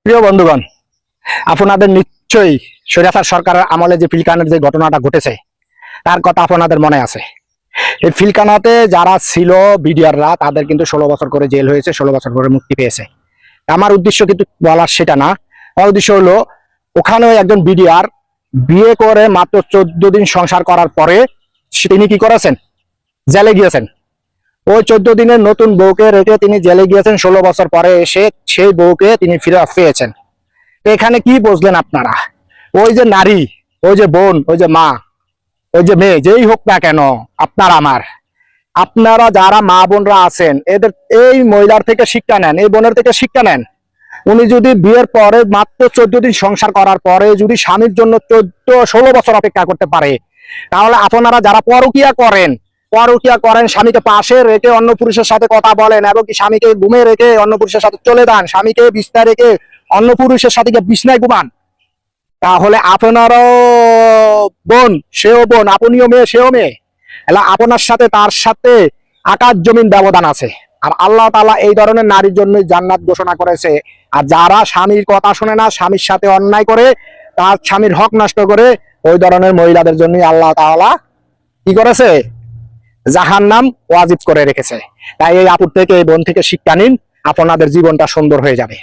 প্রিয় বন্ধুগণ, আপনাদের নিশ্চয়ই স্বৈরাচার সরকারের আমলে যে পিলখানার যে ঘটনাটা ঘটেছে তার কথা আপনাদের মনে আছে। এই পিলখানাতে যারা ছিল বিডিআররা তাদের কিন্তু 16 বছর করে জেল হয়েছে, 16 বছর করে মুক্তি পেয়েছে। আমার উদ্দেশ্য কিন্তু বলার সেটা না। আমার উদ্দেশ্য হলো ওখানে একজন বিডিআর বিয়ে করে মাত্র 14 দিন সংসার করার পরে তিনি কি করেছেন, জেলে গিয়েছেন। ওই 14 দিনের নতুন বউকে রেখে তিনি জেলে গিয়েছেন। 16 বছর পরে এসে সেই বউকে তিনি ফিরে পেয়েছেন। এখানে কি বুঝলেন আপনারা? ওই যে নারী, ওই যে বোন, ওই যে মা, ওই যে মেয়ে, যেই হোক না কেন, আপনারা যারা মা বোনরা আছেন এদের এই মহিলার থেকে শিক্ষা নেন, এই বোনের থেকে শিক্ষা নেন। উনি যদি বিয়ের পরে মাত্র 14 দিন সংসার করার পরে যদি স্বামীর জন্য 16 বছর অপেক্ষা করতে পারে, তাহলে আপনারা যারা পরকিয়া করেন স্বামীকে পাশে রেখে অন্য পুরুষের সাথে কথা বলেন এবং কি স্বামীকে ঘুমে রেখে অন্য পুরুষের সাথে চলে যান, স্বামীকে বিছনায় রেখে অন্য পুরুষের সাথে বিছনায় ঘুমান, তাহলে আপনারও বোন সেও বোন, আপনিও মেয়ে সেও মেয়ে। আপনার সাথে তার সাথে আকাশ জমিন ব্যবধান আছে। আর আল্লাহ তাআলা এই ধরনের নারীর জন্য জান্নাত ঘোষণা করেছে। আর যারা স্বামীর কথা শুনে না, স্বামীর সাথে অন্যায় করে, তার স্বামীর হক নষ্ট করে, ওই ধরনের মহিলাদের জন্য আল্লাহ তাআলা কি করেছে, জাহান্নাম ওয়াজিব করে রেখেছে। তাই এই আপুর থেকে, এই বোন থেকে শিক্ষা নিন, আপনাদের জীবনটা সুন্দর হয়ে যাবে।